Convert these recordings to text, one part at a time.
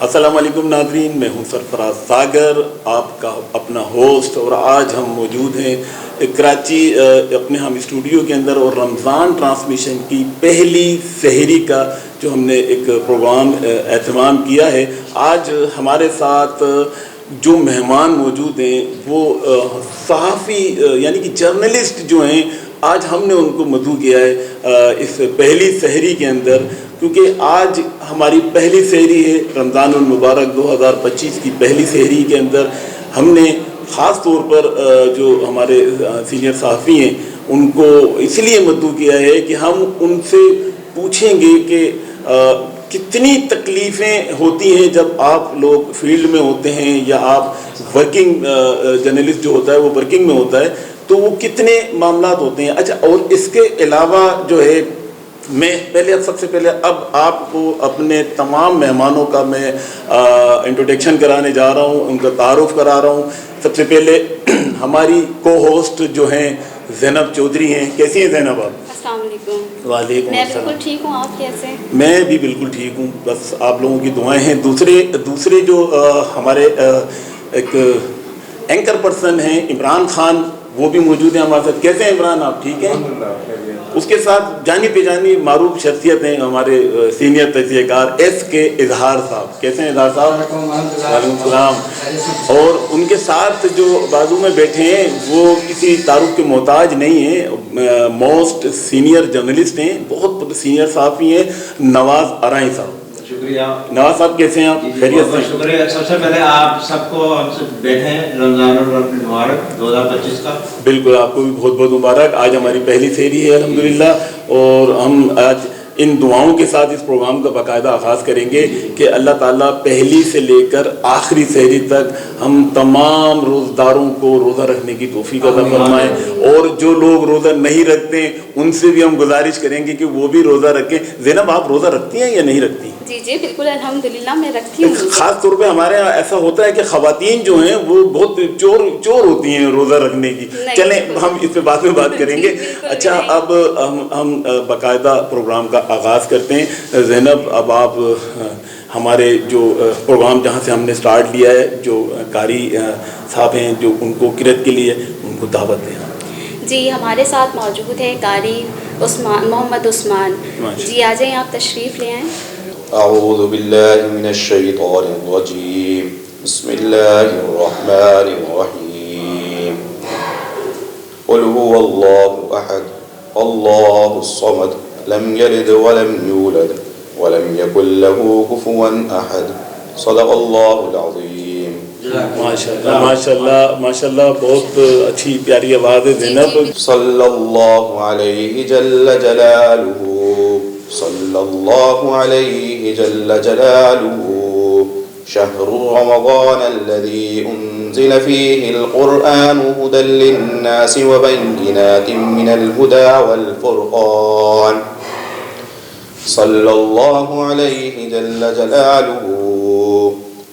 السلام علیکم ناظرین، میں ہوں سرفراز ساگر، آپ کا اپنا ہوسٹ، اور آج ہم موجود ہیں کراچی اپنے ہم اسٹوڈیو کے اندر، اور رمضان ٹرانسمیشن کی پہلی سحری کا جو ہم نے ایک پروگرام اہتمام کیا ہے۔ آج ہمارے ساتھ جو مہمان موجود ہیں وہ صحافی یعنی کہ جرنلسٹ جو ہیں، آج ہم نے ان کو مدعو کیا ہے اس پہلی سحری کے اندر، کیونکہ آج ہماری پہلی سحری ہے رمضان المبارک 2025 کی پہلی سحری کے اندر ہم نے خاص طور پر جو ہمارے سینئر صحافی ہیں ان کو اس لیے مدعو کیا ہے کہ ہم ان سے پوچھیں گے کہ کتنی تکلیفیں ہوتی ہیں جب آپ لوگ فیلڈ میں ہوتے ہیں یا آپ ورکنگ جرنلسٹ جو ہوتا ہے وہ ورکنگ میں ہوتا ہے، تو وہ کتنے معاملات ہوتے ہیں۔ اچھا، اور اس کے علاوہ جو ہے میں سب سے پہلے اب آپ کو اپنے تمام مہمانوں کا میں انٹروڈکشن کرانے جا رہا ہوں، ان کا تعارف کرا رہا ہوں۔ سب سے پہلے ہماری کو ہوسٹ جو ہیں زینب چودھری ہیں۔ کیسی ہیں زینب آپ؟ السلام علیکم۔ وعلیکم میں السلام۔ بالکل ٹھیک ہوں، آپ کیسے ہیں؟ میں بھی بالکل ٹھیک ہوں، بس آپ لوگوں کی دعائیں ہیں۔ دوسرے جو ہمارے ایک اینکر پرسن ہیں عمران خان، وہ بھی موجود ہیں ہمارے ساتھ۔ کیسے ہیں عمران آپ؟ ٹھیک ہیں؟ اس کے ساتھ جانی پہچانی معروف شخصیت ہیں ہمارے سینئر تجزیہ کار ایس کے اظہار صاحب۔ کیسے ہیں اظہار صاحب؟ وعلیکم السلام۔ اور ان کے ساتھ جو بازو میں بیٹھے ہیں وہ کسی تعارف کے محتاج نہیں ہیں، موسٹ سینئر جرنلسٹ ہیں، بہت سینئر صحافی ہیں، نواز ارائیں صاحب۔ شکریہ نواز صاحب کیسے ہیں آپ؟ خیریت سے؟ شکریہ۔ سب سے پہلے آپ سب کو ہم سے بیٹھے ہیں رمضان المبارک 2025 کا۔ بالکل، آپ کو بھی بہت بہت مبارک۔ آج ہماری پہلی سحری ہے الحمدللہ، اور ہم آج ان دعاؤں کے ساتھ اس پروگرام کا باقاعدہ آغاز کریں گے کہ اللہ تعالیٰ پہلی سے لے کر آخری سحری تک ہم تمام روزداروں کو روزہ رکھنے کی توفیق عطا فرمائے، اور جو لوگ روزہ نہیں رکھتے ان سے بھی ہم گزارش کریں گے کہ وہ بھی روزہ رکھیں۔ زینب، آپ روزہ رکھتی ہیں یا نہیں رکھتی؟ جی جی بالکل، الحمدللہ میں رکھتی ہوں۔ خاص طور پہ ہمارے یہاں ایسا ہوتا ہے کہ خواتین جو ہیں وہ بہت چور ہوتی ہیں روزہ رکھنے کی۔ چلیں ہم اس پہ بعد میں بات کریں گے۔ اچھا، اب ہم باقاعدہ پروگرام کا آغاز کرتے ہیں۔ زینب، اب آپ ہمارے جو پروگرام جہاں سے ہم نے سٹارٹ لیا ہے، جو قاری صاحب ہیں جو ان کو قرأت کے لیے ان کو دعوت دیں۔ جی، ہمارے ساتھ موجود ہے قاری محمد عثمان جی، آ جائیں، آپ تشریف لے آئیں۔ اعوذ باللہ من الشیطان الرجیم، بسم اللہ الرحمن الرحیم، قل هو اللہ احد اللہ الصمد لم یلد ولم یولد ولم یکن له کفوا احد، صدق اللہ العظیم۔ ماشاءاللہ ماشاءاللہ ماشاءاللہ، بہت اچھی پیاری آواز ہے زینب۔ صلی اللہ علیہ جل جلالہ، صلی اللہ علیہ جل جلالہ، شہر رمضان الذي انزل فيه القرآن هدى للناس وبينات من الهدى والفرقان، صلی اللہ علیہ جل جلالہ۔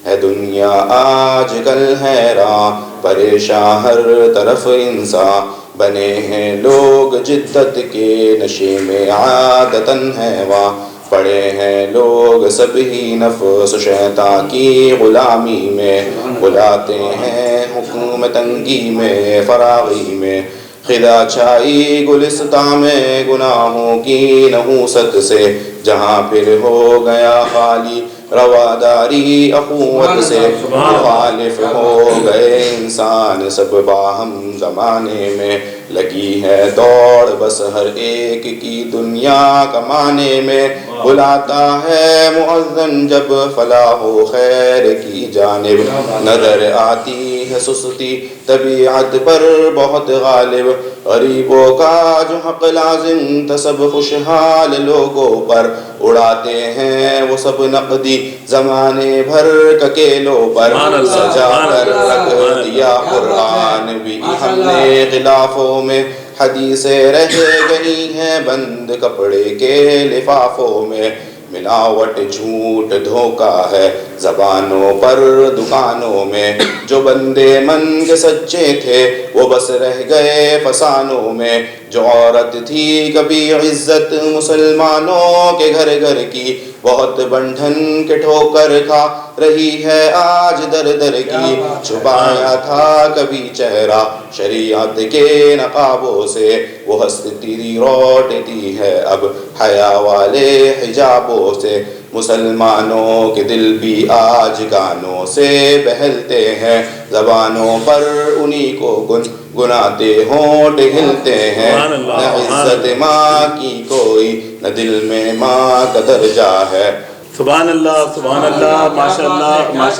ہے دنیا آج کل حیران پریشان، ہر طرف انسان بنے ہیں لوگ جدت کے نشے میں عادتاً حیواں، پڑے ہیں لوگ سب ہی نفس شیطان کی غلامی میں، بلاتے ہیں حکم تنگی میں فراغی میں، خدا چھائی گلستان میں گناہوں کی نحوست سے، جہاں پھر ہو گیا خالی رواداری اخوت سے، مخالف ہو گئے انسان سب باہم زمانے میں، لگی ہے دوڑ بس ہر ایک کی دنیا کمانے میں، بلاتا ہے مؤذن جب فلاح و خیر کی جانب، نظر آتی ہے سستی طبیعت پر بہت غالب، غریبوں کا جو حق لازم تھا سب خوشحال لوگوں پر، اڑاتے ہیں وہ سب نقدی زمانے بھر ککیلوں پر، سجا کر رکھ دیا قرآن بھی ہم نے غلافوں میں، حدیثیں رہ گئی ہیں بند کپڑے کے لفافوں میں، ملاوٹ جھوٹ دھوکا ہے زبانوں پر دکانوں میں، جو بندے من کے سچے تھے وہ بس رہ گئے فسانوں میں، جو عورت تھی کبھی عزت مسلمانوں کے گھر گھر کی بہت بندھن کے ٹھوکر کھا رہی ہے آج در در کی، چھپایا تھا کبھی چہرہ شریعت کے نقابوں سے، وہ ہستی روٹتی ہے اب حیا والے حجابوں سے، مسلمانوں کے دل بھی آج گانوں سے بہلتے ہیں، زبانوں پر انہی کو گنگناتے ہونٹ ہلتے ہیں، نہ عزت ماں کی کوئی نہ دل میں ماں کا درجہ ہے۔ سبحان اللہ ماشاء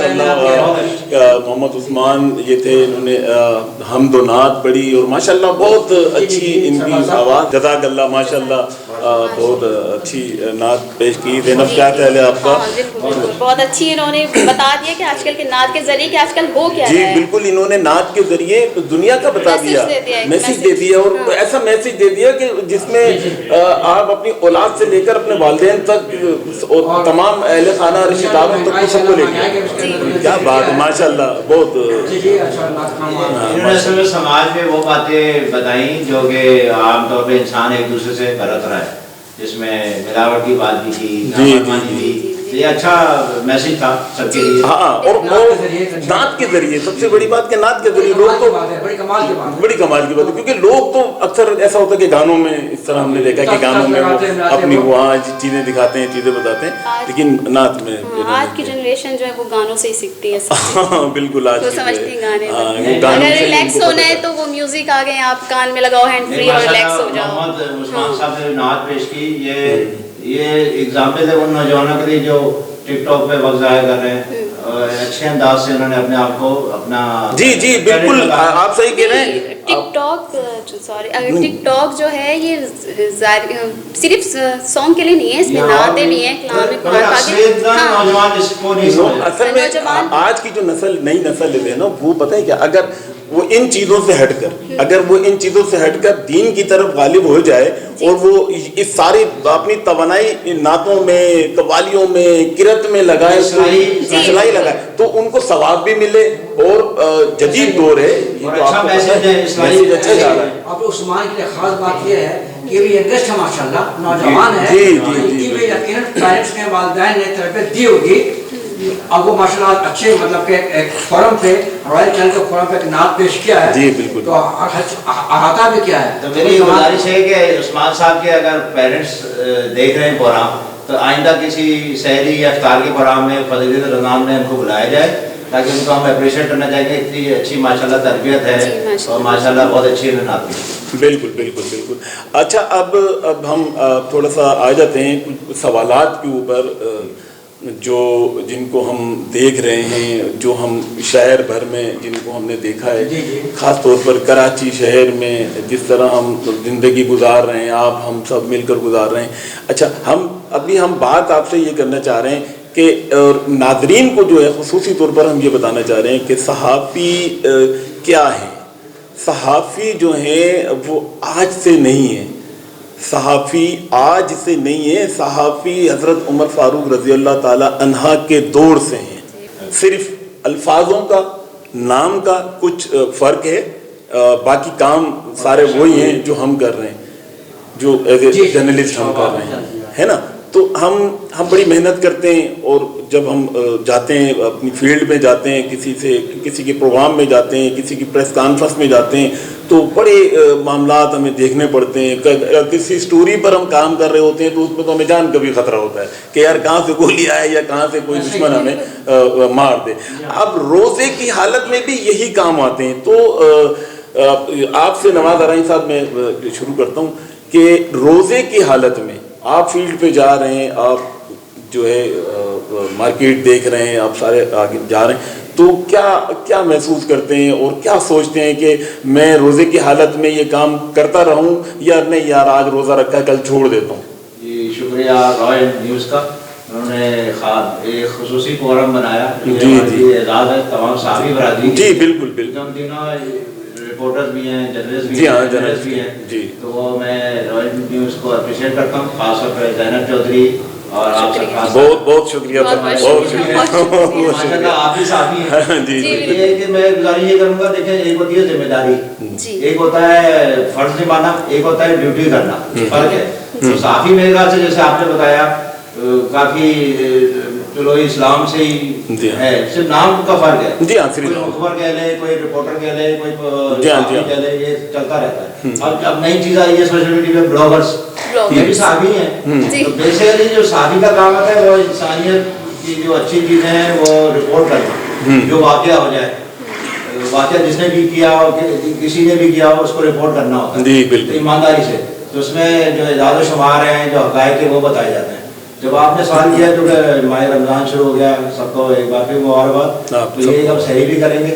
اللہ محمد عثمان یہ تھے، انہوں نے حمد و نعت پڑھی اور ماشاء اللہ بہت اچھی ان کی آواز، جزاک اللہ ماشاء اللہ بہت اچھی نعت پیش کی۔ زینب کیا خیال ہے آپ کا؟ بہت اچھی، انہوں نے بتا دیا کہ آج کل کے نعت کے ذریعے کہ آج کل ہو کیا جی بالکل، انہوں نے نعت کے ذریعے دنیا کا بتا دیا، میسج دے دیا، اور ایسا میسج دے دیا کہ جس میں آپ اپنی اولاد سے لے کر اپنے والدین تک تمام اہل خانہ رشتہ داروں تک سب کو لے کے، کیا بات ہے ماشاء اللہ بہت۔ انہوں نے اصل میں سماج میں وہ باتیں بتائیں جو کہ عام طور پہ انسان ایک دوسرے سے برت رہا ہے، جس میں ملاوٹ کی بات بھی تھی، نافرمانی بھی، یہ اچھا میسج تھا سب کے لیے۔ ہاں، اور نعت کے ذریعے سب سے بڑی بات کہ نعت کے ذریعے لوگ تو بڑی کمال کی بات ہے، کیونکہ لوگ تو اکثر ایسا ہوتا ہے کہ گانوں میں اس طرح ہم نے دیکھا کہ گانوں میں وہ اپنی وہاں چیزیں دکھاتے ہیں، چیزیں بتاتے ہیں، لیکن نعت میں آج کی جنریشن جو ہے وہ گانوں سے ہی سیکھتی ہے، ہاں بالکل، آج سمجھتی گانے، اگر ریلیکس ہونا ہے تو وہ میوزک آ گئے، آپ کان میں لگاؤ ہینڈ فری اور ریلیکس ہو جاؤ۔ محمد عثمان صاحب نے نعت پیش کی، یہ ایگزامپل ہے ان نوجوانوں کے لیے جو ٹک ٹاک پہ وقت ضائع کر رہے ہیں، اچھے انداز سے انہوں نے اپنے آپ کو اپنا جی بالکل آپ صحیح کہہ رہے ہیں۔ ٹک ٹاک جو ہے یہ صرف سانگ کے لیے نہیں ہے، اس میں نعتیں بھی ہیں، اصل میں آج کی جو نئی نسل ہے نا، وہ پتہ ہے کیا، اگر وہ ان چیزوں سے ہٹ کر دین کی طرف غالب ہو جائے اور وہ اس ساری اپنی توانائی نعتوں میں، قوالیوں میں، کرت میں لگائے، اصلاحی لگائے، تو ان کو ثواب بھی ملے، اور جدید دور ہے، یہ تو آپ کو پتہ ہے میسیج اچھا جا رہا ہے۔ اب عثمان کے لیے خاص بات یہ ہے کہ یہ ینگسٹ ہے ماشاءاللہ، نوجوان ہے، ان کی بھی یقیناً پیرنٹس نے، والدین نے تربیت دی ہوگی، اب وہ ماشاءاللہ اچھے مطلب کہ ایک فورم پہ، رائل چینل کے فورم پہ ایک نعت پیش کیا ہے، جی بالکل، تو احاطہ بھی کیا ہے۔ تو میری گزارش ہے کہ عثمان صاحب کے اگر پیرنٹس دیکھ رہے ہیں پروگرام، تو آئندہ کسی سحری یا افطار کے پروگرام میں فضیلت رمضان میں ان کو بلایا جائے، تاکہ ان کو ہم اپریشیٹ کرنا چاہیں گے، اتنی اچھی ماشاءاللہ تربیت ہے اور ماشاءاللہ بہت اچھی نعت ہے۔ بالکل۔ اچھا، اب ہم تھوڑا سا آ جاتے ہیں کچھ سوالات کے اوپر جن کو ہم دیکھ رہے ہیں، جو ہم شہر بھر میں جن کو ہم نے دیکھا ہے، خاص طور پر کراچی شہر میں جس طرح ہم زندگی گزار رہے ہیں، ہم سب مل کر گزار رہے ہیں۔ اچھا، ہم بات آپ سے یہ کرنا چاہ رہے ہیں کہ ناظرین کو جو ہے خصوصی طور پر ہم یہ بتانا چاہ رہے ہیں کہ صحافی کیا ہیں۔ صحافی جو ہیں وہ آج سے نہیں ہیں، صحافی آج سے نہیں ہے، صحافی حضرت عمر فاروق رضی اللہ تعالی عنہ کے دور سے ہیں۔ صرف الفاظوں کا، نام کا کچھ فرق ہے، باقی کام سارے وہی ہیں جو ہم کر رہے ہیں، جو ایز اے جرنلسٹ ہم کر رہے ہیں، ہے نا۔ تو ہم بڑی محنت کرتے ہیں، اور جب ہم جاتے ہیں اپنی فیلڈ میں جاتے ہیں، کسی کے پروگرام میں جاتے ہیں، کسی کی پریس کانفرنس میں جاتے ہیں، تو بڑے معاملات ہمیں دیکھنے پڑتے ہیں۔ کسی سٹوری پر ہم کام کر رہے ہوتے ہیں تو اس میں تو ہمیں جان کا بھی خطرہ ہوتا ہے کہ یار کہاں سے گولی آئے یا کہاں سے کوئی دشمن ہمیں مار دے۔ اب روزے کی حالت میں بھی یہی کام آتے ہیں۔ تو آپ سے نواز ارائیں صاحب میں شروع کرتا ہوں کہ روزے کی حالت میں آپ فیلڈ پہ جا رہے ہیں، آپ جو ہے مارکیٹ دیکھ رہے ہیں، آپ سارے آگے جا رہے ہیں، تو کیا محسوس کرتے ہیں اور کیا سوچتے ہیں کہ میں روزے کی حالت میں یہ کام کرتا رہوں یا نہیں، یار آج روزہ رکھا ہے کل چھوڑ دیتا ہوں؟ جی شکریہ رائل نیوز کا، انہوں نے ایک خصوصی فورم بنایا، جی اعزاز ہے تمام صحافی برادری، جی بالکل، ہم تینوں رپورٹر بھی ہیں، جرنلسٹ بھی جی ہاں، جرنلسٹ بھی ہیں، جی، تو میں رائل نیوز کو اپریشیٹ کرتا ہوں، خاص طور پہ زینب چودھری اور آپ سب کا بہت شکریہ، بہت شکریہ، ماشاءاللہ آپ بھی صحافی ہیں۔ جی یہ کہ میں گزارش یہ کروں گا، دیکھیں ایک ہوتی ہے ذمہ داری، ایک ہوتا ہے فرض نبھانا، ایک ہوتا ہے ڈیوٹی کرنا، فرق ہے۔ تو صحافی میرے خیال سے جیسے آپ نے بتایا काफ़ी चलो इस्लाम से ही है, सिर्फ नाम का फर्क है। जी हाँ, कोई मुखबर कह ले, कोई रिपोर्टर कह ले, कोई कह ले, ये चलता रहता है। अब नई चीज़ आई है सोशल मीडिया पे ब्लॉगर्स, ये भी साहबी हैं। तो बेसिकली जो साहबी का काम होता है वो इंसानियत की जो अच्छी चीज़ें हैं वो रिपोर्ट करना, जो वाक़या हो जाए, वाक़या जिसने भी किया हो, किसी ने भी किया हो, उसको रिपोर्ट करना होता है। जी बिल्कुल, ईमानदारी से। तो उसमें जो इजाज़ शुमार हैं, जो हक़ाइक़ है, वो बताए जाते हैं। जब आपने सवाल किया तो माह रमज़ान शुरू हो गया, सबको एक बार फिर मुबारकबाद। तो ये अब सही भी करेंगे।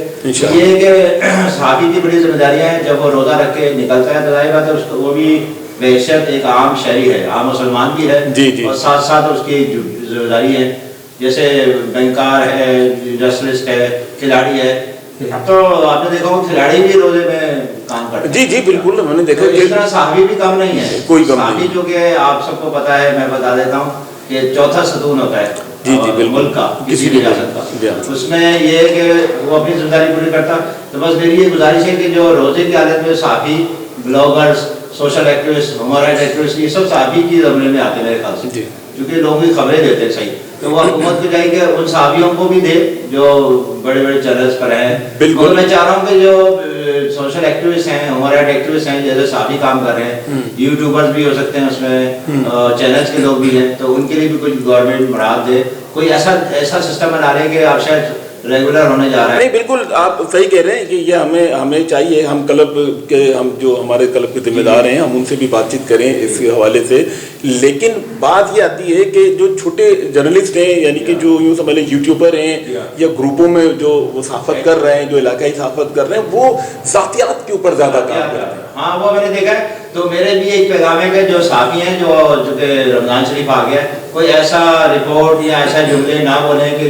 ये कि सहाबी की बड़ी जिम्मेदारियाँ हैं, जब वो रोज़ा रख के निकलता है तो जाहिर बात है उसको, वो भी बेशक एक आम शहरी है, आम मुसलमान भी है, और साथ साथ उसकी जिम्मेदारी है, जैसे बैंकर है, इंडस्ट्रियलिस्ट है, खिलाड़ी है। तो आपने देखा हो खिलाड़ी भी रोजे में काम करते हैं। जी जी बिल्कुल, मैंने देखा। इस तरह सहाबी भी कम नहीं है, कोई कम सहाबी नहीं, जो कि आप सबको पता है, मैं बता देता हूँ कि चौथा सतून होता है जी जी बिल्कुल, मुल्क का, किसी भी रियासत का। उसमें ये है कि वो अपनी जिम्मेदारी पूरी करता। तो बस मेरी ये गुजारिश है कि जो रोजे की हालत में सहाबी, bloggers, social activist, human right activist, ये सब सहाबी की ज़मरे में आते हैं मेरे ख्याल से, क्योंकि लोगों की खबरें देते हैं सही। तो वो हुकूमत को चाहिए कि उन सहाबियों को भी दे जो बड़े बड़े चैनल्स पर हैं। बिल्कुल, मैं चाह रहा हूँ कि जो सोशल एक्टिविस्ट हैं, ह्यूमन राइट एक्टिविस्ट हैं, जैसे सहाबी काम कर रहे हैं, यूट्यूबर्स भी हो सकते हैं उसमें, चैनल्स के लोग भी हैं, तो उनके लिए भी कुछ गवर्नमेंट मराद दे, कोई ऐसा सिस्टम बना रहे कि आप शायद रेगुलर होने जा रहा है। नहीं बिल्कुल, आप सही कह रहे हैं कि ये हमें चाहिए। हम क्लब के, हम जो हमारे क्लब के जिम्मेदार हैं, हम उनसे भी बातचीत करें इस हवाले से। लेकिन बात ये आती है कि जो छोटे जर्नलिस्ट हैं, यानी कि जो यूँ समझ लें यूट्यूबर हैं या ग्रुपों में जो वो सहाफ़त कर रहे हैं, जो इलाकाई सहाफ़त कर रहे हैं, वो ज़ातियात के ऊपर ज़्यादा काम करते हैं। हाँ, वो मैंने देखा है। तो मेरे भी एक पैगाम है कि जो साथी हैं, जो कि रमज़ान शरीफ आ गया, कोई ऐसा रिपोर्ट या ऐसा जुमले ना बोलें कि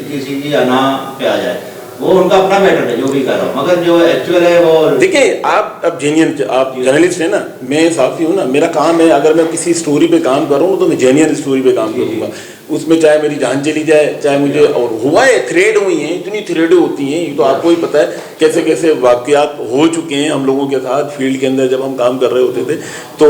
किसी की अना पे आ जाए। वो उनका अपना मैटर है, जो भी कर रहा हूँ, मगर जो एक्चुअल है वो देखिए। आप अब जेन्युइन, आप जर्नलिस्ट हैं ना, मैं साफ़ी हूँ ना, मेरा काम है, अगर मैं किसी स्टोरी पे काम कर रहा हूँ तो मैं जेन्युइन स्टोरी पे काम करूँगा। उसमें चाहे मेरी जान चली जाए, चाहे मुझे, और हुआ है, थ्रेड हुई हैं, इतनी थ्रेडें होती हैं, ये तो आपको ही पता है कैसे कैसे वाक़यात हो चुके हैं हम लोगों के साथ फील्ड के अंदर जब हम काम कर रहे होते थे। तो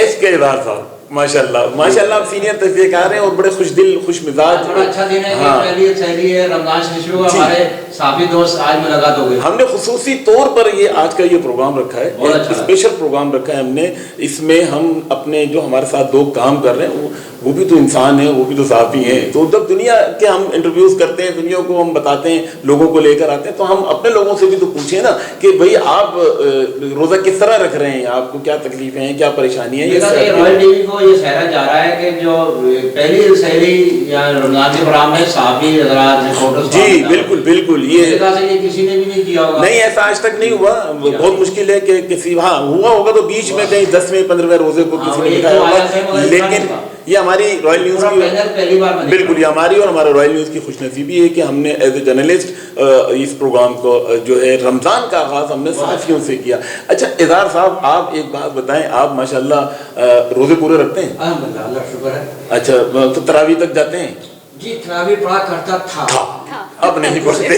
एस के इदार साहब माशाल्लाह माशाल्लाह, आप सीनियर तजज़ियेकार हैं और बड़े खुश दिल, खुश मिजाज। बड़ा अच्छा दिन है, पहली है रमज़ान शरीफ, हमारे साथी दोस्त आज मुलाकात हो गई। हमने खुसूसी तौर पर ये आज का ये प्रोग्राम रखा है, स्पेशल प्रोग्राम रखा है हमने। इसमें हम अपने जो हमारे साथ लोग काम कर रहे हैं वो भी तो इंसान है, वो भी तो साफ़ी हैं। तो जब दुनिया के हम इंटरव्यूज़ करते हैं, दुनिया को हम बताते हैं, लोगों को लेकर आते हैं, तो हम अपने लोगों से भी तो पूछें ना कि भाई आप रोज़ा किस तरह रख रहे हैं, आपको क्या तकलीफें हैं, क्या परेशानी है। रॉयल टीवी को ये सहरा जा रहा है कि जो पहली सहरी या रमज़ान के प्रोग्राम में साफ़ी रिपोर्टर्स, जी बिल्कुल बिल्कुल, ये किसी ने भी नहीं किया होगा। नहीं, ऐसा आज तक नहीं हुआ। बहुत मुश्किल है कि किसी, हाँ हुआ होगा तो बीच में कहीं 10वें 15वें रोजे को किसी ने दिखाया होगा। लेकिन ये हमारी रॉयल न्यूज़ की पहली बार, बिल्कुल ये हमारी और हमारे रॉयल न्यूज़ की खुशनसीबी है कि हमने एज ए जर्नलिस्ट इस प्रोग्राम को जो है रमज़ान का आगाज़ हमने साथियों से किया। अच्छा इज़हार साहब, आप एक बात बताएं, आप माशाल्लाह रोज़े पूरे रखते हैं? अल्हम्दुलिल्लाह, अल्लाह शुक्र है। अच्छा, तो तरावी तक जाते हैं? जी, तरावी पढ़ा करता था। अब नहीं पढ़ते।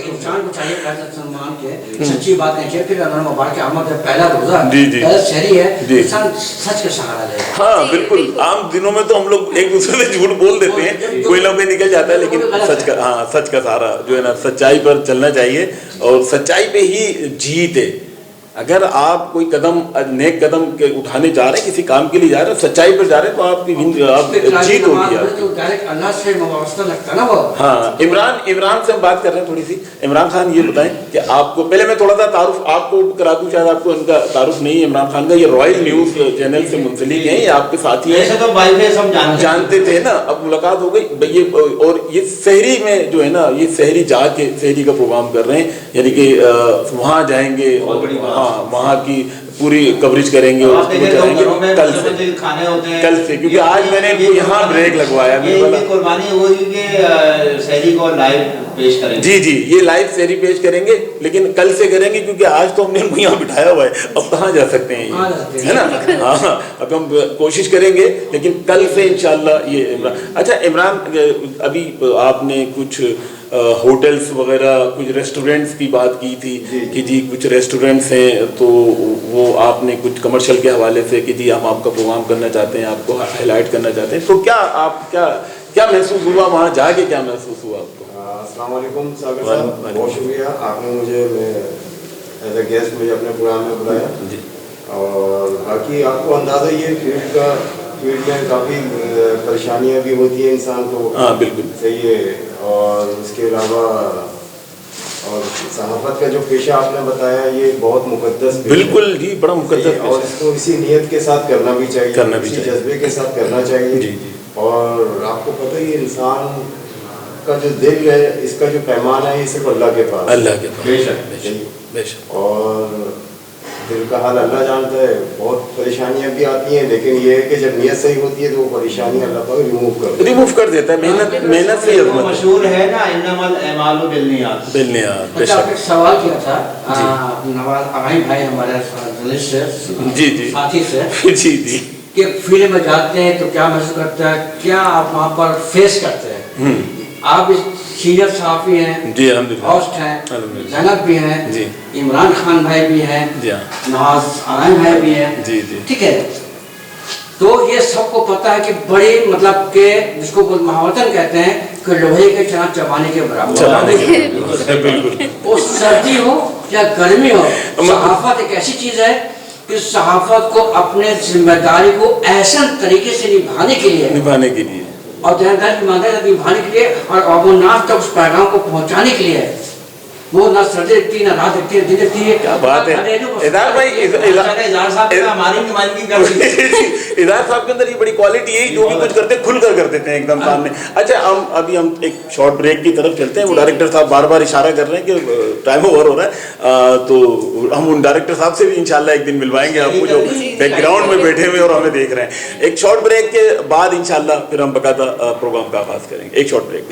इंसान को चाहिए सम्मान के सच्ची बात नहीं चाहिए। फिर मुबारक अहमद पहला रोजा, पहला शहरी है, इंसान सच का सहारा ले। हाँ बिल्कुल, आम दिनों में तो हम लोग एक दूसरे से झूठ बोल देते हैं, कोई ना कोई निकल जाता है, लेकिन सच का, हाँ सच का सहारा जो है ना, सच्चाई पर चलना चाहिए और सच्चाई पे ही जीत है। अगर आप कोई कदम, नेक कदम के उठाने जा रहे हैं, किसी काम के लिए जा रहे हैं, सच्चाई पर जा रहे हैं, तो आपकी जीत होगी। तो डायरेक्ट अल्लाह से वास्ता लगता ना वो। हाँ, इमरान से हम बात कर रहे हैं थोड़ी सी। इमरान खान, ये बताएं कि आपको, पहले मैं थोड़ा सा तारुफ आपको करा दूं, शायद आपको इनका तारुफ नहीं है। इमरान खान का ये रॉयल न्यूज़ चैनल से मुंसलिक हैं, ये आपके साथी हैं, तो हम जानते थे ना, अब मुलाकात हो गई। ये और ये सहरी में जो है ना, ये सहरी जाके सहरी का प्रोग्राम कर रहे हैं, यानी कि वहाँ जाएंगे, हाँ वहाँ की पूरी कवरेज करेंगे और कल से, क्योंकि आज मैंने यहाँ ब्रेक लगवाया। कुर्बानी होगी कि सहरी को लाइव पेश करेंगे। जी जी, ये लाइव सहरी पेश करेंगे, लेकिन कल से करेंगे, क्योंकि आज तो हमने इनको यहाँ बिठाया हुआ है, अब कहाँ जा सकते हैं, है ना। हाँ, अब हम कोशिश करेंगे, लेकिन कल से इंशाल्लाह ये। अच्छा इमरान, अभी आपने कुछ ہوٹلز وغیرہ کچھ ریسٹورینٹس کی بات کی تھی کہ جی کچھ ریسٹورینٹس ہیں تو وہ آپ نے کچھ کمرشل کے حوالے سے کہ جی ہم آپ کا پروگرام کرنا چاہتے ہیں, آپ کو ہائی لائٹ کرنا چاہتے ہیں, تو کیا آپ کیا محسوس ہوا وہاں جا کے, کیا محسوس ہوا آپ کو؟ السلام علیکم ساگر صاحب, بہت شکریہ آپ نے مجھے ایز اے گیسٹ مجھے اپنے پروگرام میں بلایا. جی, اور باقی آپ کو اندازہ یہ فیلڈ میں کافی پریشانیاں بھی ہوتی ہیں انسان کو. ہاں بالکل صحیح ہے. اور اس کے علاوہ اور صحافت کا جو پیشہ آپ نے بتایا یہ بہت مقدس پیشہ, بالکل جی, بڑا مقدس, اور اس کو اسی نیت کے ساتھ کرنا بھی چاہیے, اسی جذبے کے ساتھ کرنا چاہیے. جی جی. اور آپ کو پتہ ہی انسان کا جو دل ہے اس کا جو پیمانہ ہے یہ صرف اللہ کے پاس, اللہ کے پاس, بے شک بے شک. اور دل کا حال اللہ جانتا ہے. بہت پریشانیاں بھی آتی ہیں لیکن یہ ہے کہ جب نیت صحیح ہوتی ہے تو وہ پریشانی اللہ پاک ریموو کر دیتا ہے. محنت سے مشہور ہے نا انما الاعمال بالنیات. بے آپ شک. ایک سوال کیا تھا نواز ابراہیم بھائی ہمارے سے جی جی ساتھی سے جی جی کہ فیلڈ میں جاتے ہیں تو کیا محسوس کرتا ہے, کیا آپ وہاں پر فیس کرتے ہیں؟ آپ سینئر صحافی ہیں, جی الحمدللہ, ہوسٹ ہیں, زینب بھی ہیں, جی, عمران خان بھائی بھی ہیں, جی, نواز ابراہیم بھائی بھی ہیں, جی جی, ٹھیک ہے. تو یہ سب کو پتہ ہے کہ بڑی مطلب کہ جس کو محاورتاً کہتے ہیں کہ لوہے کے چنان چبانے کے برابر, بالکل. وہ سردی ہو یا گرمی ہو, صحافت ایک ایسی چیز ہے کہ صحافت کو اپنے ذمہ داری کو احسن طریقے سے نبھانے کے لیے اور دیندار کی ایمانداری نبھانے کے لیے اور عوام الناس تک اس پیغام کو پہنچانے کے لیے وہ نہ سردی دیکھتی ہے, نہ رات دیکھتی ہے, دن دیکھتی ہے. کیا بات ہے ادار بھائی, اظہار صاحب کا ہماری نمائندگی کر رہی ہے. ادار صاحب کے اندر یہ بڑی کوالٹی ہے, جو بھی کچھ کرتے کھل کر دیتے ہیں ایک دم سامنے. اچھا ابھی ہم ایک شارٹ بریک کی طرف چلتے ہیں. وہ ڈائریکٹر صاحب بار بار اشارہ کر رہے ہیں کہ ٹائم اوور ہو رہا ہے, تو ہم ان ڈائریکٹر صاحب سے بھی انشاءاللہ ایک دن ملوائیں گے آپ کو, جو بیک گراؤنڈ میں بیٹھے ہوئے اور ہمیں دیکھ رہے ہیں. ایک شارٹ بریک کے بعد انشاءاللہ پھر ہم باقاعدہ پروگرام کا آغاز کریں گے. ایک شارٹ بریک.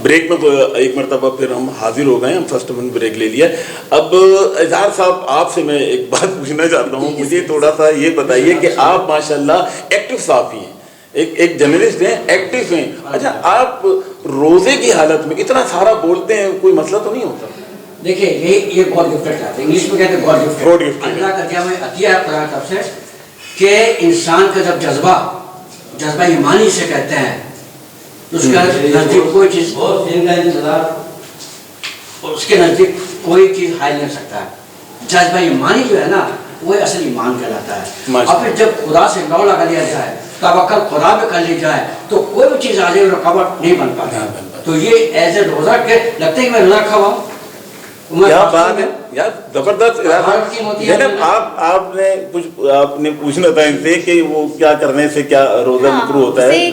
بریک میں ایک مرتبہ پھر ہم حاضر ہو گئے ہیں, ہم فرسٹ ون بریک لے لیا. اب اظہار صاحب آپ سے میں ایک بات پوچھنا چاہتا ہوں, مجھے تھوڑا سا یہ بتائیے کہ آپ ماشاءاللہ ایکٹیو صحافی ہیں, ایک جرنلسٹ ہیں, ایکٹیو ہیں. اچھا آپ روزے کی حالت میں اتنا سارا بولتے ہیں, کوئی مسئلہ تو نہیں ہوتا؟ دیکھیں یہ گاڈ گفٹڈ ہے, انگلش میں کہتے ہیں گاڈ گفٹڈ, اللہ کا دیا ہمیں عطیہ ہے قرآن طرف سے کہ انسان کا جب جذبہ ایمانی سے کہتے ہیں تو اس کے نزدیک کوئی چیز اس کے نزدیک کوئی چیز حائل نہیں سکتا ہے. جذبہ ایمانی جو ہے نا وہ اصل ایمان کہلاتا ہے. اور پھر جب خدا سے لو لگا لیا جائے, توکل خدا پہ کر لی جائے تو کوئی بھی چیز آ جائے رکاوٹ نہیں بن پاتا. تو یہ ایز اے روزہ کے لگتا ہے کہ میں روزہ رکھا ہوا ہوں. کیا بات ہے یار, زبردست. آپ نے پوچھنا تھا ان سے کہ وہ کیا کرنے سے کیا روزہ مکروہ ہوتا ہے.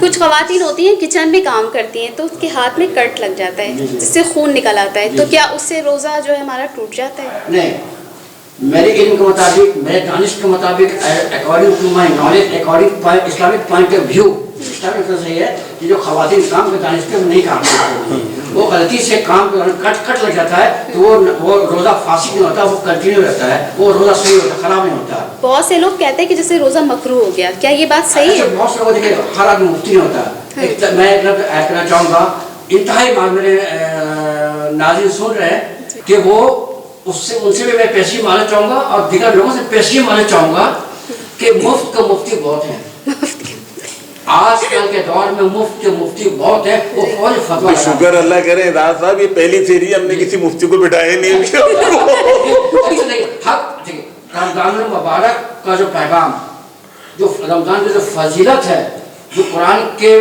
کچھ خواتین ہوتی ہیں کچن میں کام کرتی ہیں تو اس کے ہاتھ میں کٹ لگ جاتا ہے جس سے خون نکل آتا ہے, تو کیا اس سے روزہ جو ہے ہمارا ٹوٹ جاتا ہے؟ نہیں, میرے علم کے مطابق, میرے دانش کے مطابق, according to my knowledge, according Islamic point of view, Islamic صحیح ہے کہ جو خواتین کام کے دانش کے نہیں کام کرتی, وہ غلطی سے کام کے کٹ لگ جاتا ہے تو وہ روزہ فاسد نہیں ہوتا, وہ کنٹینیو رہتا ہے, وہ روزہ صحیح ہوتا ہے, خراب نہیں ہوتا. بہت سے لوگ کہتے ہیں کہ جیسے روزہ مکروہ ہو گیا, کیا یہ بات صحیح ہے؟ بہت سے لوگ دیکھیں ہر آدمی مفتی نہیں ہوتا. میں ایک لفظ ایڈ کرنا چاہوں گا, انتہائی میرے ناظرین سن رہے ہیں کہ وہ ان سے بھی میں پیشی ماننا چاہوں گا اور دیگر لوگوں سے پیشی ماننا چاہوں گا کہ مفت کے مفتی بہت ہیں. آج کل کے دور میں مفت کے مفتی بہت ہیں, وہ فوری فتویٰ شکر اللہ کرے اظہار صاحب, یہ پہلی سیری ہم نے کسی مفتی کو بٹھایا نہیں. رمضان المبارک کا جو پیغام, جو رمضان کی جو فضیلت ہے, جو قرآن کے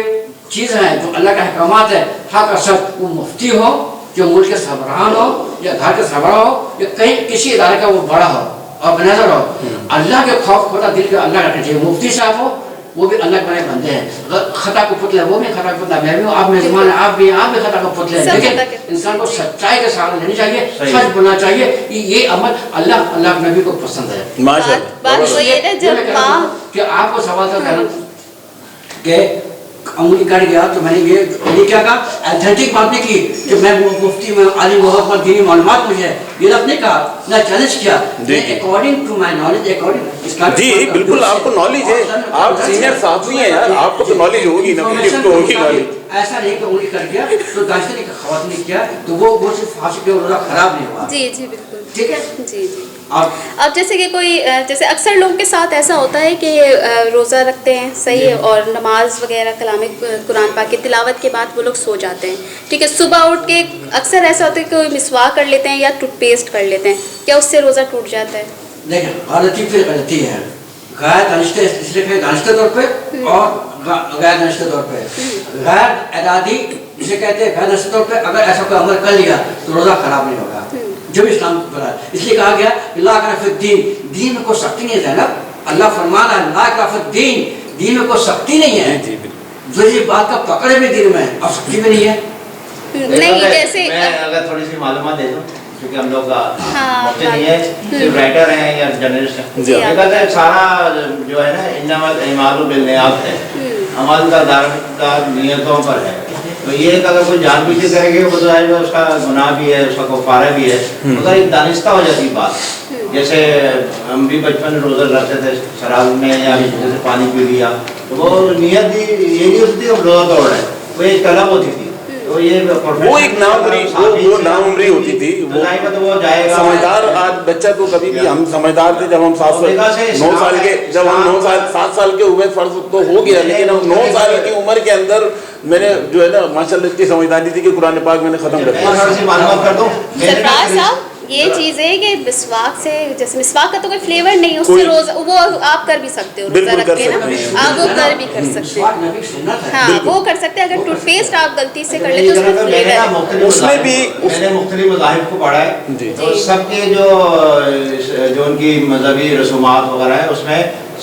چیز ہیں, جو اللہ کا احکامات ہے, حق اصل وہ مفتی ہو, جو ملک کے سربراہ ہو یا گھر کے سربراہ ہو یا کہیں کسی ادارے کا وہ بڑا ہو, آرگنائزر ہو, اللہ کے خوف خدا دل کے اللہ رکھنا چاہیے. مفتی صاحب ہو वो भी अल्लाह के बड़े बंदे हैं, खता को पुतला वो भी खता को पुतला, मैं भी हूँ, आप मेजबान हैं, आप भी खता को पुतले हैं, लेकिन इंसान को सच्चाई के साथ लेनी चाहिए, सच बोलना चाहिए, ये अमल अल्लाह के नबी को पसंद है। बात वही है ना, जब माँ कि आपको सवाल था कि अंगुली कट गया तो मैंने ये क्या कहा, एथेंटिक बात नहीं की कि मैं मुफ्ती में आलिम बहुत दीनी मालूमात मुझे ये नहीं कहा, ना चैलेंज किया, according to my knowledge, according जी बिल्कुल आपको नॉलेज है, आप सीनियर साथी हैं यार, आपको तो नॉलेज होगी ना, तो होगी नॉलेज। ऐसा नहीं कि उंगली कट गया तो दाश्त ने खवात नहीं किया तो वो सिर्फ फांसी के रोजा खराब नहीं हुआ। जी जी बिल्कुल ठीक है जी जी। अब जैसे कि कोई जैसे अक्सर लोगों के साथ ऐसा होता है कि रोज़ा रखते हैं सही है, और नमाज वगैरह कलाम कुरान पाक की तिलावत के बाद वो लोग सो जाते हैं, ठीक है, सुबह उठ के अक्सर ऐसा होता है कि कोई मिसवाक कर लेते हैं या टूथपेस्ट कर लेते हैं, क्या उससे रोज़ा टूट जाता है? देखिए गलती फिर गलती है, गैर दानिश्ते इसलिए दानिश्ते तौर पे और गैर दानिश्ते तौर पे, गैर एरादी जिसे कहते हैं गैर दानिश्ते तौर पे अगर ऐसा कोई अमल कर लिया तो रोज़ा खराब नहीं होगा, जो भी इस्लाम को पढ़ा, इसलिए कहा गया अल्लाह का दीन, दीन में कोई सख्ती नहीं है ज़ैनब, अल्लाह फरमान है अल्लाह का दीन में कोई सख्ती नहीं है, जो ये बात का पकड़ भी दीन में और सख्ती भी नहीं है। नहीं जैसे मैं अगर थोड़ी सी मालूमात दे दूं, क्योंकि हम लोग का मुफ्ती नहीं है, सिर्फ राइटर हैं या जर्नलिस्ट हैं, कहते हैं सारा जो है ना इन्नमल अमालु बिन्नियात है, अमल का दारोमदार नियतों पर है, तो ये अगर कोई जानबूझ के करेंगे वो तो है उसका गुनाह भी है, उसका कफारा भी है, अगर एक दानिस्ता हो जाती बात, जैसे हम भी बचपन में रोज़ा रखते थे शराब में या जैसे पानी पी लिया तो वो नियत ये नहीं होती थी हम रोज़ा तोड़ रहे, वो एक तलब होती थी, तो ये वो एक नाउमरी होती थी, वो जाएगा समझदार। आज बच्चा तो कभी भी, हम समझदार थे जब हम 9 साल के, जब हम 7 साल के हुए फर्ज तो हो गया, लेकिन हम 9 साल की उम्र के अंदर मैंने जो है ना माशाल्लाह इतनी समझदारी थी कि कुरान पाक मैंने खत्म कर दिया। सरफराज साहब ये चीज़ है कि मिसवाक से, जैसे मिसवाक का तो कोई फ्लेवर नहीं है, उससे रोज़ा वो आप कर भी सकते हो, रोज़ा रख के ना आप वो कर भी कर सकते हैं, हाँ वो कर सकते हैं। अगर टूथपेस्ट आप गलती से कर ले तो उसमें फ्लेवर है, उसमें भी मैंने मुख्तलिफ मज़ाहिब को पढ़ा है, तो सबके जो उनकी मजहबी रसूमात वगैरह है उसमें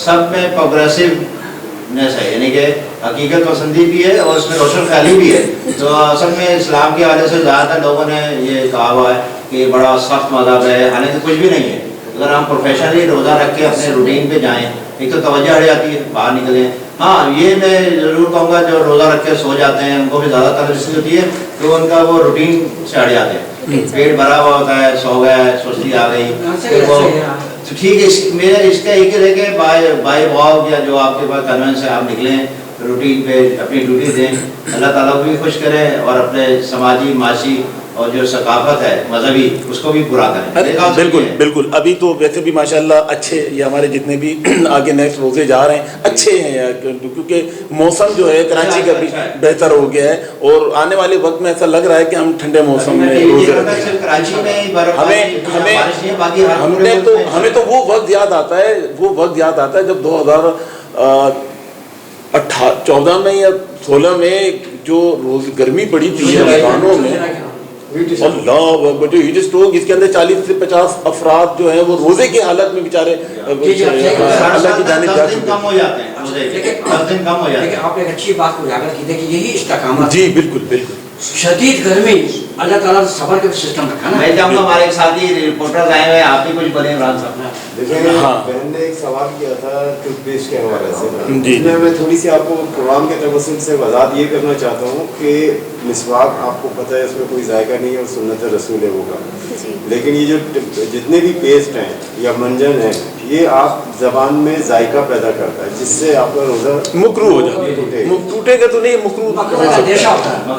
सब में प्रोग्रेसिवनेस है, यानी कि हकीकत पसंदी भी है और उसमें रोशन ख्याली भी है, तो असल में इस्लाम के हवाले से ज़्यादातर लोगों ने ये कहा हुआ है कि ये बड़ा सख्त मज़हब है, हालांकि कुछ भी नहीं है। अगर हम प्रोफेशनली रोज़ा रख के अपने रूटीन पे जाएं, एक तो तवज्जो हट जाती है, बाहर निकलें। हाँ ये मैं ज़रूर कहूँगा जो रोज़ा रख के सो जाते हैं उनको भी ज़्यादा तवज्जो होती है, तो उनका वो रूटीन से हट जाते हैं, पेट भरा हुआ होता है, सो गया, सुस्ती आ गई, फिर वो तो ठीक है। मेरा इसका एक है कि बाय वॉक या जो आपके पास कन्वेंस है आप निकलें रूटीन पे, अपनी ड्यूटी दें, अल्लाह ताला को भी खुश करें और अपने समाजी माशी और जो सकाफत है मजहबी उसको भी पूरा करें। बिल्कुल बिल्कुल। अभी तो वैसे भी माशाल्लाह अच्छे, ये हमारे जितने भी आगे नेक्स्ट रोजे जा रहे हैं अच्छे हैं यार, क्योंकि मौसम जो है कराची का भी बेहतर हो गया है और आने वाले वक्त में ऐसा लग रहा है कि हम ठंडे मौसम में रोजे हमें तो वो वक्त याद आता है जब 2014 में या 16 में जो रोज गर्मी पड़ी थी रमजानों में, इसके अंदर 40 से 50 अफराद जो है वो रोजे की हालत में बेचारे अल्लाह की जानिब जा चुके हैं। आप एक अच्छी बात को उजागर की, देखिए यही इस्तिकामत। जी बिल्कुल बिल्कुल। शदीद गर्मी अल्लाह ताला ने सबर का सिस्टम रखा ना। मैं चाहूँगा हमारे एक साथी रिपोर्टर आए हुए, आप भी कुछ बोले इमरान साहब। देखिए बहन ने एक सवाल किया था टूथपेस्ट के हवाले से, जिसमें मैं थोड़ी सी आपको कुरान के तवस्सुल से वजाहत ये करना चाहता हूँ कि मिसवाक आपको पता है इसमें कोई जायका नहीं है और सुन्नत रसूल है वो का, लेकिन ये जो जितने भी पेस्ट हैं या मंजन है ये आप जबान में जायका पैदा करता है जिससे आपका रोजा मुकरू हो जाता है। टूटेगा तो नहीं, मुकरू।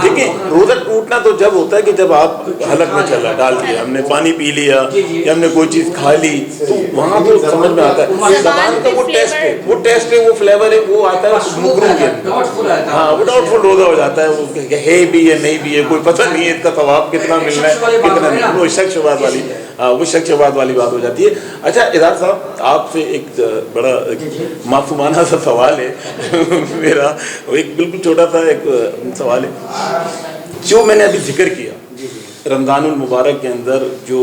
देखिए रोजा टूटना तो जब होता है कि जब आप हलक में चला डाल दिया, हमने पानी पी लिया या हमने कोई चीज खा ली, तो वहाँ तो समझ में आता है जबान का वो टेस्ट है वो फ्लेवर है वो आता है मुकरू के अंदर। हाँ वो डाउटफुल रोजा हो जाता है, वो है भी या नहीं भी है, कोई पता नहीं है इसका सवाब कितना मिलना है कितना नहीं, वो शख्सवाद वाली बात हो जाती है। अच्छा इदार साहब आपसे एक बड़ा मासूमाना सा सवाल है मेरा, एक बिल्कुल छोटा सा एक सवाल है। जो मैंने अभी जिक्र किया रमज़ानुल मुबारक के अंदर जो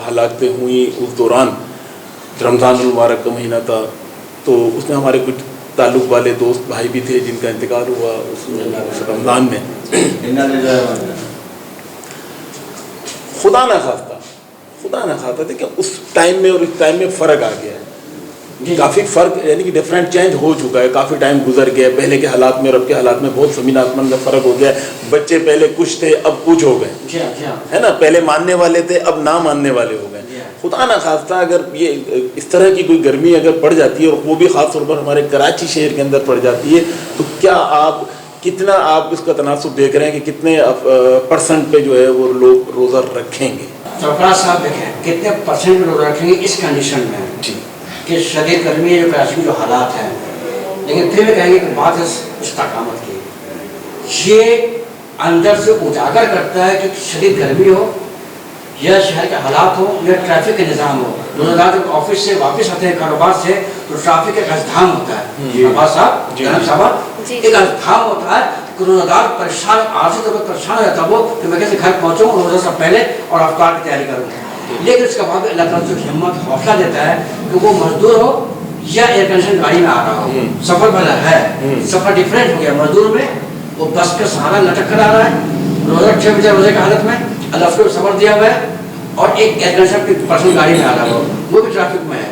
हलाकतें हुई उस दौरान, रमज़ानुल मुबारक का महीना था तो उसने हमारे कुछ ताल्लुक़ वाले दोस्त भाई भी थे जिनका इंतकाल हुआ उस रमज़ान में। खुदा ना खास्ता देखिए उस टाइम में और इस टाइम में फ़र्क आ गया है, काफ़ी फ़र्क, यानी कि डिफरेंट चेंज हो चुका है, काफ़ी टाइम गुजर गया। पहले के हालात में और अब के हालात में बहुत ज़मीन आसमान का फ़र्क हो गया है। बच्चे पहले कुछ थे अब कुछ हो गए, है ना, पहले मानने वाले थे अब ना मानने वाले हो गए। खुदा ना खास्ता अगर ये इस तरह की कोई गर्मी अगर पड़ जाती है और वो भी ख़ास तौर पर हमारे कराची शहर के अंदर पड़ जाती है, तो क्या आप कितना आप इसका तनासुब देख रहे हैं कि कितने परसेंट पे जो है वो लोग रोज़ा रखेंगे? सरफराज साहब देखें कितने परसेंट में रोज़ा रखेंगे इस कंडीशन में जी कि शदीद गर्मी है, जो कराची में जो हालात हैं, लेकिन फिर भी कहेंगे कि बात है इस्ताकामत की, ये अंदर से उजागर करता है कि शदीद गर्मी हो या शहर के हालात हो या ट्रैफिक के निज़ाम हो। रोज़ादार जब ऑफिस से वापस आते हैं कारोबार से तो ट्रैफिक का अज़धाम होता है, साहब एक अज़धाम होता है कि रोज़ादार परेशान, आर्थिक तौर पर परेशान हो जाता है वो कि मैं कैसे घर पहुँचूँ रोज़ा से पहले और अफ्तार की तैयारी करूँ। लेकिन उसके बाद अल्लाह ताला जो हिम्मत हौसला देता है कि वो मजदूर हो या एयर कंडीशन गाड़ी में आ रहा हो, सफ़र वाला है, सफ़र डिफरेंट हो गया। मजदूर में वो बस का सहारा लटक कर आ रहा है रोज़ा 6 बजे रोज़े की हालत में, अल्लाह उसको सफ़र दिया हुआ है, और एक एयर कंडीशन की पर्सनल गाड़ी में आ रहा हो वो भी ट्रैफिक में है,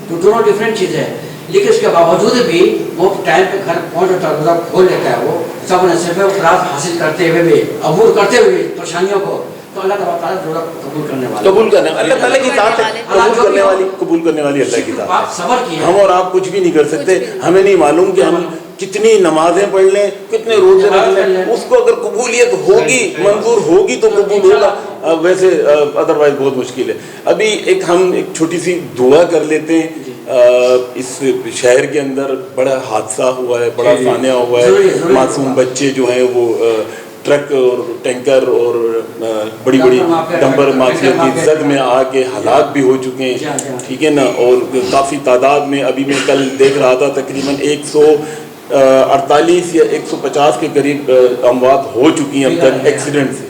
तो दोनों डिफरेंट चीज़ें हैं। लेकिन उसके बावजूद भी वो टाइम पे घर पहुँच जाता है, रोज़ा खोल लेता है, वो सब नसीब है रात हासिल करते हुए भी, अबूर करते हुए परेशानियों को, तो अल्लाह ताला रोज़ा कबूल करने वाला, अल्लाह ताला की ज़ात है, कबूल करने वाली अल्लाह की ज़ात है। सबर की हम और आप कुछ भी नहीं कर सकते, हमें नहीं मालूम कि हम कितनी नमाजें पढ़ लें, कितने रोजे रख लें, उसको अगर कबूलियत होगी, मंजूर होगी तो कबूल होगा, वैसे अदरवाइज बहुत मुश्किल है। अभी हम एक छोटी सी दुआ कर लेते हैं। इस शहर के अंदर बड़ा हादसा हुआ है, बड़ा सानिया हुआ है, मासूम बच्चे जो हैं वो ट्रक और टैंकर और बड़ी बड़ी डंपर माफिया की जद में आके हलाक भी हो चुके हैं, ठीक है ना, और काफ़ी तादाद में अभी मैं कल देख रहा था तकरीबन 148 या 150 के करीब अमवात हो चुकी हैं अब तक एक्सीडेंट से।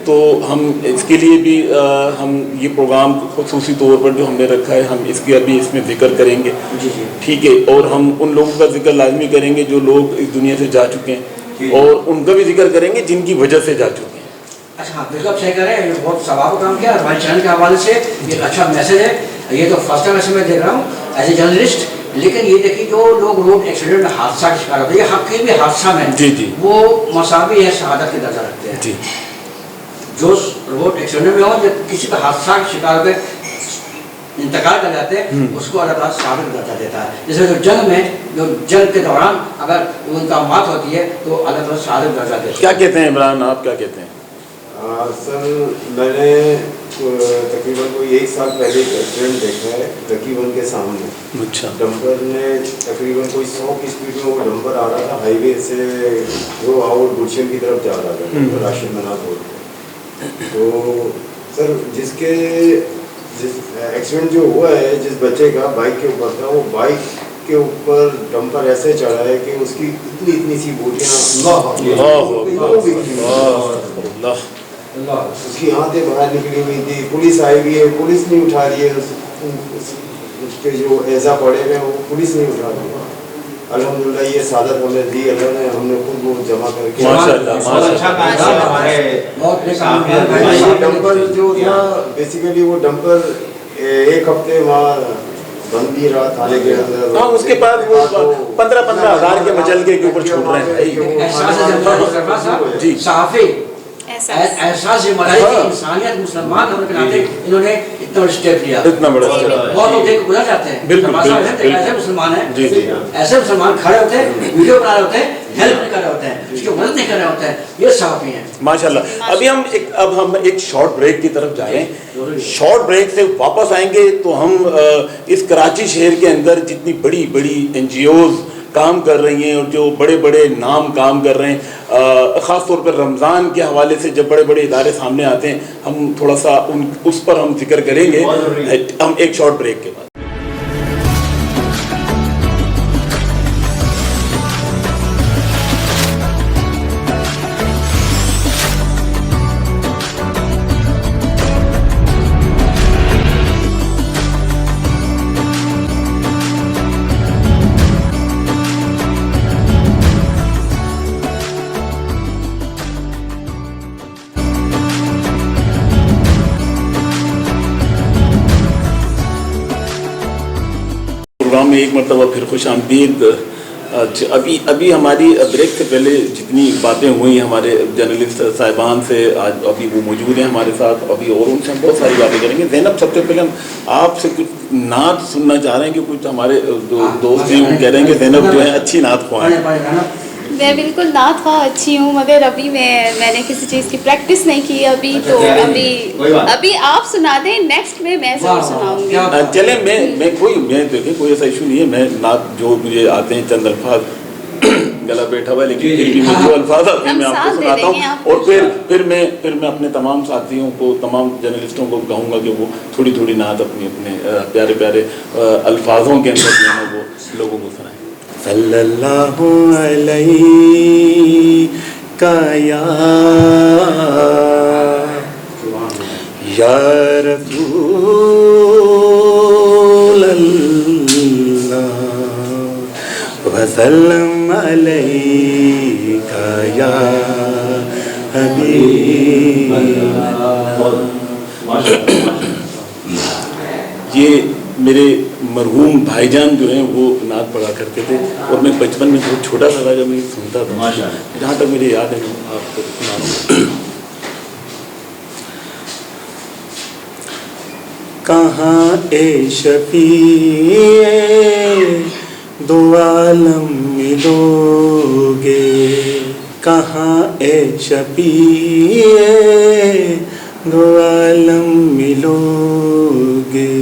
तो हम इसके लिए भी हम ये प्रोग्राम खुसूसी तौर पर जो हमने रखा है हम इसके अभी इसमें जिक्र करेंगे, ठीक है, और हम उन लोगों का जिक्र लाजमी करेंगे जो लोग इस दुनिया से जा चुके हैं और उनका भी जिक्र करेंगे जिनकी वजह से जा चुके हैं। अच्छा, बिल्कुल सही कह रहे हैं, ये बहुत सवाब काम किया हमारे चैनल के हवाले से, ये अच्छा मैसेज है। ये तो फर्स्ट टाइम ऐसे मैं देख रहा हूँ एज ए जर्नलिस्ट, लेकिन ये देखिए जो लोग रोड एक्सीडेंट में हादसा का शिकार होते हैं, ये हकीमी हादसा में जी वो मसावी है, शहादत के दर्जा रखते हैं जी। जो रोड एक्सीडेंट में हो, जो किसी का हादसा का शिकार होकर इंतकाल कर जाते हैं उसको अल्लाह ताला शहादत का दर्जा देता है। जैसे जो जंग के दौरान अगर उनका मौत होती है तो अल्लाह ताला शहादत का दर्जा देता है। क्या कहते हैं इमरान, आप क्या कहते हैं? सर मैंने तकरीबन कोई 1 साल पहले एक एक्सीडेंट देखा है तकरीबन के सामने। अच्छा। डंपर ने तकरीबन कोई 100 की स्पीड में वो डंपर आ रहा था हाईवे से, वो आउट गुलशन की तरफ जा रहा था राशिद मनाज रोड पे। तो सर जिस एक्सीडेंट जो हुआ है, जिस बच्चे का बाइक के ऊपर था, वो बाइक के ऊपर डंपर ऐसे चढ़ा है कि उसकी इतनी सी बोटियाँ उसकी आंखें बाहर निकली हुई थी। पुलिस आई हुई है, पुलिस नहीं उठा रही है, उसके जो एजा पड़े हुए वो पुलिस नहीं उठा रही है। अल्हम्दुलिल्लाह ये सादत हमें दी अल्लाह ने, हमने खुद वो जमा करके डंपर जो था बेसिकली वो डंपर 1 हफ्ते वहाँ बंद भी रहा थाने के अंदर। हाँ, उसके बाद वो 15-15 हज़ार के मचलके के ऊपर छूट रहे हैं जी। एहसास इंसानियत मुसलमान होने के नाते इन्होंने इतना बड़ा स्टेप लिया, इतना बड़ा बहुत लोग देख गुजर जाते हैं। बिल्कुल ऐसे मुसलमान हैं, ऐसे मुसलमान खड़े होते हैं, वीडियो बना रहे होते हैं, हेल्प नहीं कर रहे होते हैं, उसकी मदद नहीं कर रहे होते हैं, ये सहाफ़ी हैं माशाल्लाह। अभी हम एक शॉर्ट ब्रेक की तरफ जा रहे हैं। शॉर्ट ब्रेक से वापस आएंगे तो हम इस कराची शहर के अंदर जितनी बड़ी बड़ी NGOs काम कर रही हैं और जो बड़े बड़े नाम काम कर रहे हैं, ख़ास तौर पर रमज़ान के हवाले से जब बड़े बड़े इदारे सामने आते हैं हम थोड़ा सा उस पर हम जिक्र करेंगे हम एक शॉर्ट ब्रेक के बाद। में एक मरतबा फिर खुश आमदीद। अच्छा, अभी हमारी ब्रेक से पहले जितनी बातें हुई हमारे जर्नलिस्ट साहिबान से, आज अभी वो मौजूद हैं हमारे साथ अभी, और उनसे हम बहुत सारी बातें करेंगे। ज़ैनब, सबसे पहले हम आपसे कुछ नात सुनना चाह रहे हैं कि कुछ हमारे दोस्त हैं वो कह रहे हैं कि ज़ैनब जो है अच्छी नात ख्वां है। मैं बिल्कुल नात ख्वां अच्छी हूँ, मगर अभी मैंने किसी चीज़ की प्रैक्टिस नहीं की अभी, तो अभी आप सुना दें, नेक्स्ट में मैं ज़रूर सुनाऊंगी। चले मैं देखें कोई ऐसा इशू नहीं है, मैं नात जो मुझे आते हैं चंद अल्फाज गला बैठा हुआ, लेकिन फिर भी मैं जो अल्फाज आते हैं मैं आपको सुनाता हूँ। और फिर मैं अपने तमाम साथियों को, तमाम जर्नलिस्टों को कहूँगा कि वो थोड़ी थोड़ी नात अपने प्यारे प्यारे अल्फाजों के अंदर जो है वो लोगों को सुनाएं। सल्लल्लाहु अलैहि या रसूल अल्लाह वसल्लम अलैका या हबीब। ये मेरे मरहूम भाईजान जो हैं वो नात पढ़ा करते थे, और मैं बचपन में बहुत छोटा सा था जब मैं सुनता था, जहाँ तक मुझे याद है मैं आपको सुना। कहाँ ए शफीए दो आलम मिलोगे, कहाँ ए शफीए दो आलम मिलोगे,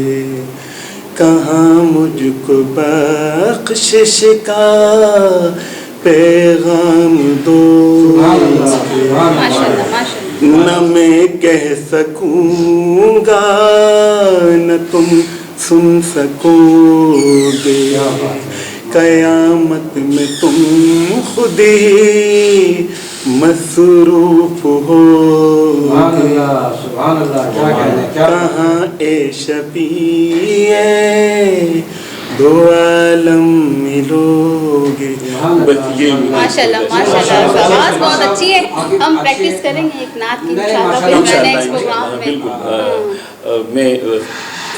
कहाँ मुझको बख्शिश का पैगाम दोगे, न मैं कह सकूँगा न तुम सुन सकोगे, कयामत में तुम खुद ही मसरूफ होगे, कहाँ ए शफीए दो आलम मिलोगे। बस ये माशाल्लाह माशाल्लाह, आवाज़ बहुत अच्छी है। हम प्रैक्टिस करेंगे एक नात की इंशाल्लाह नेक्स्ट प्रोग्राम में। बिल्कुल। मैं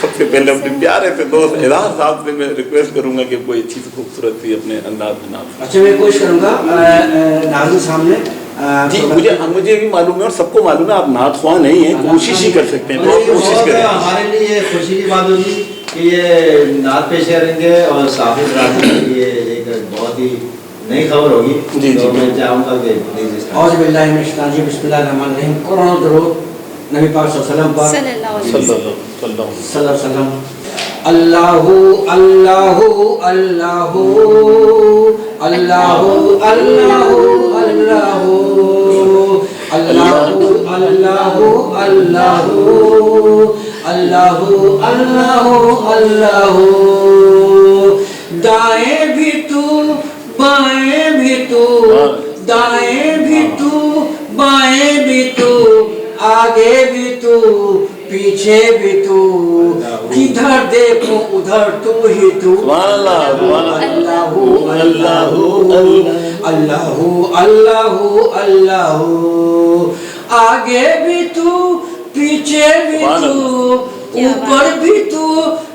सबसे पहले अपने प्यारे से दोस्त इज़हार साहब से मैं रिक्वेस्ट करूंगा कि कोई अच्छी सी खूबसूरत सी अपने अंदाज में नात। अच्छा, मैं कोशिश करूंगा नाज़रीन सामने जी, मुझे भी मालूम है और सबको मालूम है आप नात ख्वां नहीं हैं, कोशिश ही कर सकते हैं, बहुत कोशिश करें। हमारे लिए खुशी की बात होगी कि ये नात पेश करेंगे और साफी बरादरी के लिए एक बहुत ही नई खबर होगी। जी, तो मैं चाहूँगा कि औज़ु बिल्लाहि मिनश शैतानिर रजीम, बिस्मिल्लाहिर रहमानिर रहीम। कुरान दरूद नबी पाक सल्लल्लाहु अलैहि वसल्लम। अल्लाहु अल्लाहु अल्लाहु अल्लाहु अल्लाहु अल्लाहु अल्लाहु अल्लाहु अल्लाहु अल्लाहु अल्लाहु। दाएं भी तू बाएं भी तू, दाएं भी तू बाएं भी तू, आगे भी तू पीछे भी तू, जिधर देखो उधर तू ही तू। अल्लाहु अल्लाहु अल्लाहु अल्लाहु अल्लाहु। आगे भी तू पीछे भी तू, ऊपर भी तू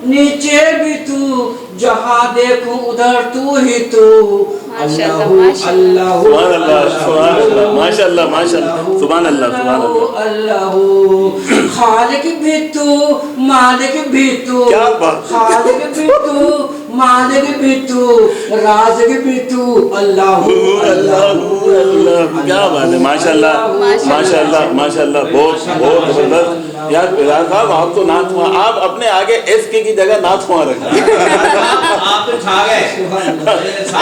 नीचे भी तू, जहाँ देखो उधर तू ही तू। अल्लाहु अल्लाहु माशाल्लाह माशाल्लाह, सुभान अल्लाह अल्लाहु। खालिक भी तू मालिक भी तू, खालिक भी तू मालिक भी तू, राज़िक भी तू। अल्लाहु अल्लाहु अल्लाह। क्या बात है, माशाल्लाह माशाल्लाह माशाल्लाह, बहुत बहुत जबरदस्त। यार साहब आप तो नात ख्वां, आप अपने आगे एसके की जगह नात ख्वां रखें। आप तो छा गए।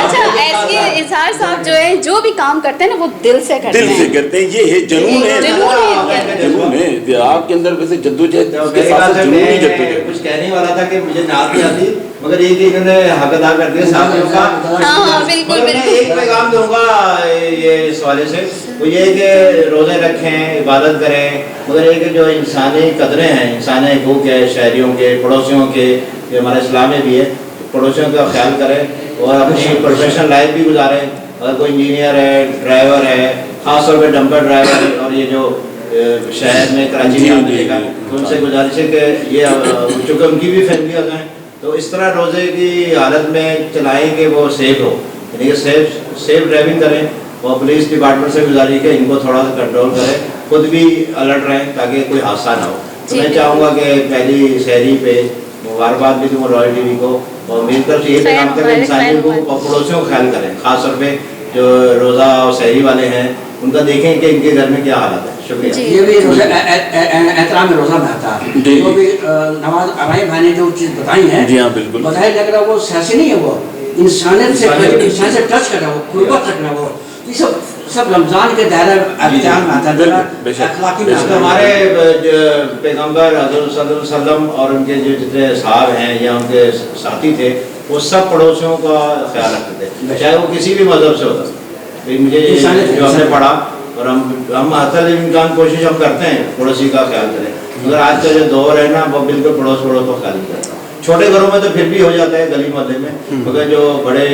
अच्छा, एसके इज़हार साहब जो है जो भी काम करते हैं ना वो दिल से करते हैं, दिल से करते हैं, ये है जुनून है, जुनून है आपके अंदर। वैसे जद्दोजहद कुछ कहने वाला था कि मुझे नात नहीं आती, मगर ये कि इन्होंने हक अदा कर दिया साथियों का। हाँ बिल्कुल मैं एक पैगाम दूंगा ये इस वाले से, वो ये कि रोज़े रखें, इबादत करें, मगर ये कि जो इंसानी कदरें हैं, इंसानी हकूक़ है, शहरियों के, पड़ोसियों के, ये हमारे इस्लाम में भी है, पड़ोसियों का ख्याल करें और अपनी प्रोफेशनल लाइफ भी गुजारें। अगर कोई इंजीनियर है, ड्राइवर है, ख़ास तौर पर डंपर ड्राइवर, और ये जो शहर में कराची में आने का, तो उनसे गुजारिश है कि ये चूँकि उनकी भी फैमिली होता है, تو اس طرح روزے کی حالت میں چلائیں کہ وہ سیف ہو، یعنی کہ سیف ڈرائیونگ کریں، اور پولیس ڈپارٹمنٹ سے گزارش کہ ان کو تھوڑا سا کنٹرول کریں، خود بھی الرٹ رہیں تاکہ کوئی حادثہ نہ ہو. تو میں چاہوں گا کہ پہلی سحری پہ مبارکباد بھی دوں رائل ٹی وی کو، اور میری طرف سے یہ پیغام کریں انسانیت کو اور پڑوسیوں کو خیال کریں، خاص طور پہ جو روزہ اور سحری والے ہیں ان کا دیکھیں کہ ان کے گھر میں کیا حالت ہے. شکریہ. یہ بھی احترام روزہ میں آتا ہے. جو بھی نماز ابائی بھائی نے جو چیز بتائی ہیں، جی ہاں بالکل، بظاہر لگ رہا وہ سیاسی نہیں ہے، وہ انسانیت سے انسان سے ٹچ کر رہا ہے، وہ قربت رکھ رہا ہے. وہ یہ سب رمضان کے دائرہ اختیار میں آتا ہے، اخلاقی میں آتا ہے. ہمارے پیغمبر حضرت صلی اللہ علیہ وسلم اور ان کے جو جتنے صحاب ہیں یا ان کے ساتھی تھے وہ سب پڑوسیوں کا خیال رکھتے تھے، چاہے وہ کسی بھی مذہب سے ہوتا. مجھے جو ہم نے پڑھا، اور ہم حتی امکان کوشش ہم کرتے ہیں پڑوسی کا خیال کریں، مگر آج کا جو دور ہے نا وہ بالکل پڑوس کا خیال نہیں کرتا. چھوٹے گھروں میں تو پھر بھی ہو جاتا ہے گلی محلے میں، مگر جو بڑے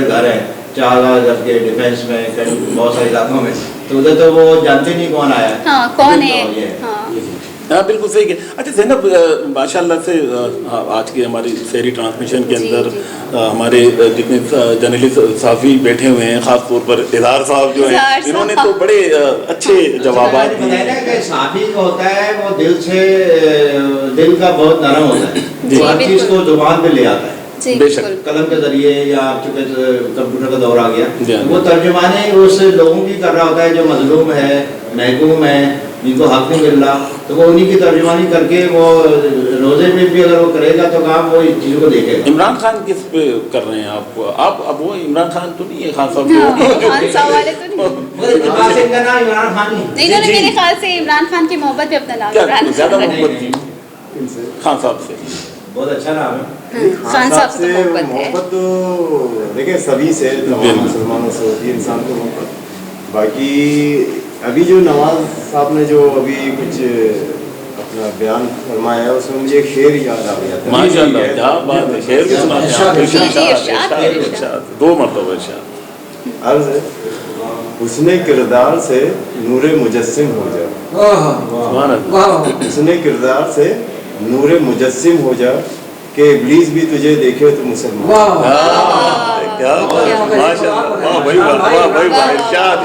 گھر ہیں 4000 گز کے ڈیفینس میں بہت سارے علاقوں میں، تو ادھر تو وہ جانتے نہیں کون آیا ہے، کون ہے. ہاں بالکل صحیح ہے. اچھا زینب، ماشاء اللہ سے آج کی ہماری سحری ٹرانسمیشن کے اندر ہمارے جتنے جرنلسٹ صحافی بیٹھے ہوئے ہیں، خاص طور پر ادار صاحب جو ہیں، انہوں نے تو بڑے اچھے جوابات دیے. صحافی جو ہوتا ہے وہ دل کا بہت نرم ہوتا ہے، وہ ہر چیز کو زبان پہ لے آتا ہے. بے شک قلم کے ذریعے یا چونکہ کمپیوٹر کا دور آ گیا، وہ ترجمانی اس لوگوں کی کر رہا ہوتا ہے جو مظلوم ہے، محکوم ہے، جن کو حق نہیں مل رہا، تو وہ انہی کی ترجمانی کر کے وہ روزے میں بھی اگر وہ کرے گا تو کام وہ ان چیزوں کو دیکھے گا. عمران خان کس پہ کر رہے ہیں آپ اب وہ عمران خان تو نہیں ہے، خان صاحب خان صاحب والے تو نہیں، مگر اتفاق سے ان کا نام عمران خان نہیں، انہوں نے میرے خیال سے عمران خان کی محبت پہ اپنا نام عمران زیادہ خان محبت تھی خان صاحب سے. بہت اچھا نام ہے. خان صاحب سے محبت تو دیکھیں سبھی سے، تمام مسلمانوں سے ہوتی ہے انسان کو محبت. باقی ابھی جو نواز صاحب نے جو ابھی کچھ اپنا بیان فرمایا ہے اس میں مجھے ایک شعر یاد آ گیا تھا. ماشاء اللہ کیا بات ہے، شعر بھی سناتے ہیں. دو مرتبہ ارشاد. عرض ہے حسن کردار سے نور مجسم ہو جا، حسن کردار سے نور مجسم ہو جا کہ ابلیس بھی تجھے دیکھے تو مسلمان. کیا ماشاء اللہ، بھائی بھائی ارشاد.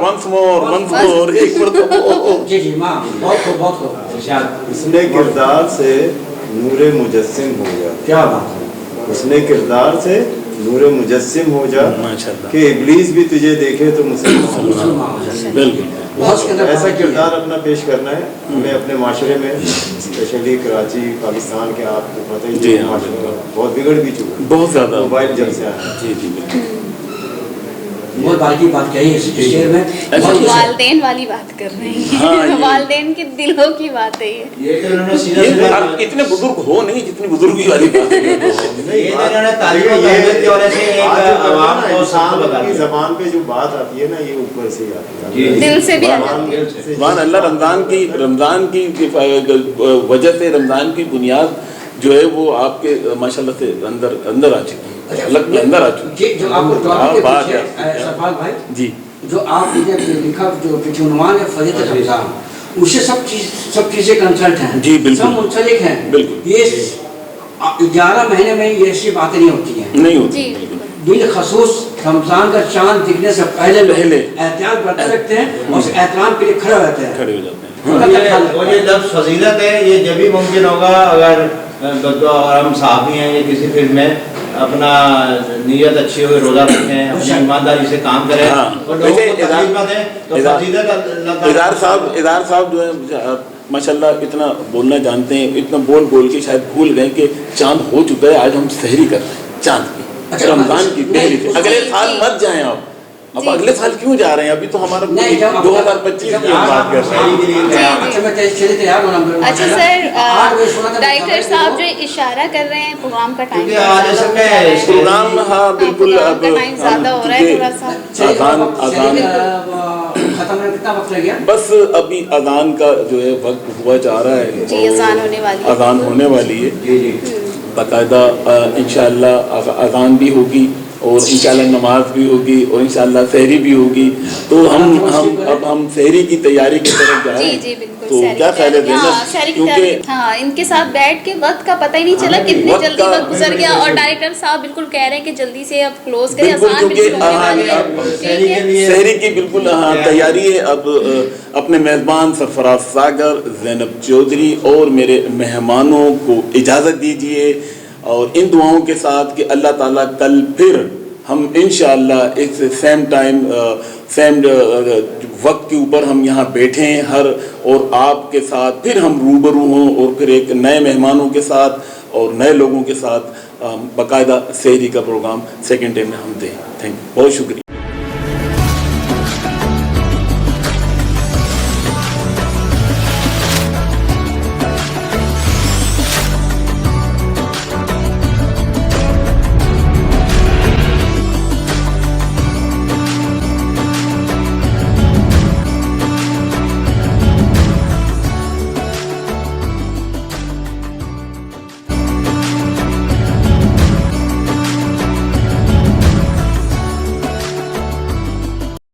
once more ایک مرتبہ. جی جی ماں بہت خوب بہت خوب. حسن کردار سے نور مجسم ہو جا، کیا بات ہے. حسن کردار سے نور مجسم ہو جا کہ ابلیس بھی تجھے دیکھے تو مسلمان. بالکل ایسا کردار اپنا پیش کرنا ہے ہمیں اپنے معاشرے میں، اسپیشلی کراچی پاکستان کے. آپ کو پتہ ہی ہے معاشرہ بہت بگڑ بھی چکا، بہت زیادہ موبائل جب سے آیا. جی جی بالکل. بہت باریکی بات کہی ہے اس شعر میں. والدین والی بات کر رہے ہیں، والدین کے دلوں کی بات ہے یہ. اتنے بزرگ ہو نہیں جتنی بزرگی والی بات ہے. زبان پہ جو بات آتی ہے نا یہ اوپر سے آتی ہے، دل سے بھی آتی ہے. سبحان اللہ. رمضان کی وجہ سے، رمضان کی بنیاد جو ہے وہ آپ کے ماشاء اللہ سے اندر آ چکی ہے، الگ کے اندر آ چکی ہے. جو آپ کو ٹاپک کے پیچھے سرفراز بھائی جی، جو آپ نے لکھا جو پیچھے عنوان ہے فضیلت رمضان، اسے سب چیزیں کنسلٹ ہیں. جی بالکل، سب منسلک ہیں. بالکل. یہ 11 مہینے میں یہ ایسی باتیں نہیں ہوتی ہیں، نہیں ہوتی. بالخصوص رمضان کا چاند دکھنے سے پہلے احتیاط برتے رکھتے ہیں اور اس احترام کے لیے کھڑے ہو جاتے ہیں، کھڑے ہو جاتے ہیں. اور یہ لفظ فضیلت ہے، یہ جب بھی ممکن ہوگا اگر ہم صحافی ہیں یا کسی فیلڈ میں اپنا نیت اچھی ہوئی، روزہ رکھیں، اپنی ایمانداری سے کام کریں اور لوگوں کو تکلیف نہ دیں تو فضیلت ادار صاحب جو ہے ماشاء اللہ اتنا بولنا جانتے ہیں، اتنا بول کے شاید بھول گئے کہ چاند ہو چکا ہے. آج ہم سحری کر رہے ہیں چاند کی، رمضان کی پہلی سے. اگلے سال مت جائیں آپ. اب اگلے سال کیوں جا رہے ہیں؟ ابھی تو ہمارا 2025 کی بات کر رہے ہیں. اچھا سر، ڈائریکٹر صاحب جو اشارہ کر رہے ہیں پروگرام کا ٹائم پروگرام، ہاں بالکل، اب ٹائم زیادہ ہو رہا ہے تھوڑا سا. اذان ختم ہونے کتنا وقت لگ گیا؟ بس ابھی اذان کا جو ہے وقت ہوا جا رہا ہے. جی اذان ہونے والی ہے. اذان ہونے والی ہے باقاعدہ. انشاءاللہ اذان بھی ہوگی اور इंशाल्लाह नमाज भी होगी और इंशाल्लाह सहरी भी होगी। तो हम सहरी की तैयारी की तरफ जाएं। जी जी बिल्कुल। तो क्या ख्याल है ज़ैनब? सहरी की तैयारी, हाँ, इनके साथ बैठ के वक्त का पता ही नहीं चला, कितनी जल्दी वक्त गुजर गया। और डायरेक्टर साहब बिल्कुल कह रहे हैं कि जल्दी से अब क्लोज करें, अज़ान भी शुरू होने वाली है। ठीक है, सहरी की बिल्कुल तैयारी है। अब अपने मेज़बान सरफराज सागर, ज़ैनब चौधरी और मेरे मेहमानों को इजाज़त दीजिए और इन दुआओं के साथ कि अल्लाह ताला कल फिर हम इंशाअल्लाह इस सेम टाइम सेम वक्त के ऊपर हम यहाँ बैठें हर और आपके साथ फिर हम रूबरू हों और फिर एक नए मेहमानों के साथ और नए लोगों के साथ बाकायदा सहरी का प्रोग्राम सेकंड टाइम में हम दें। थैंक यू, बहुत शुक्रिया।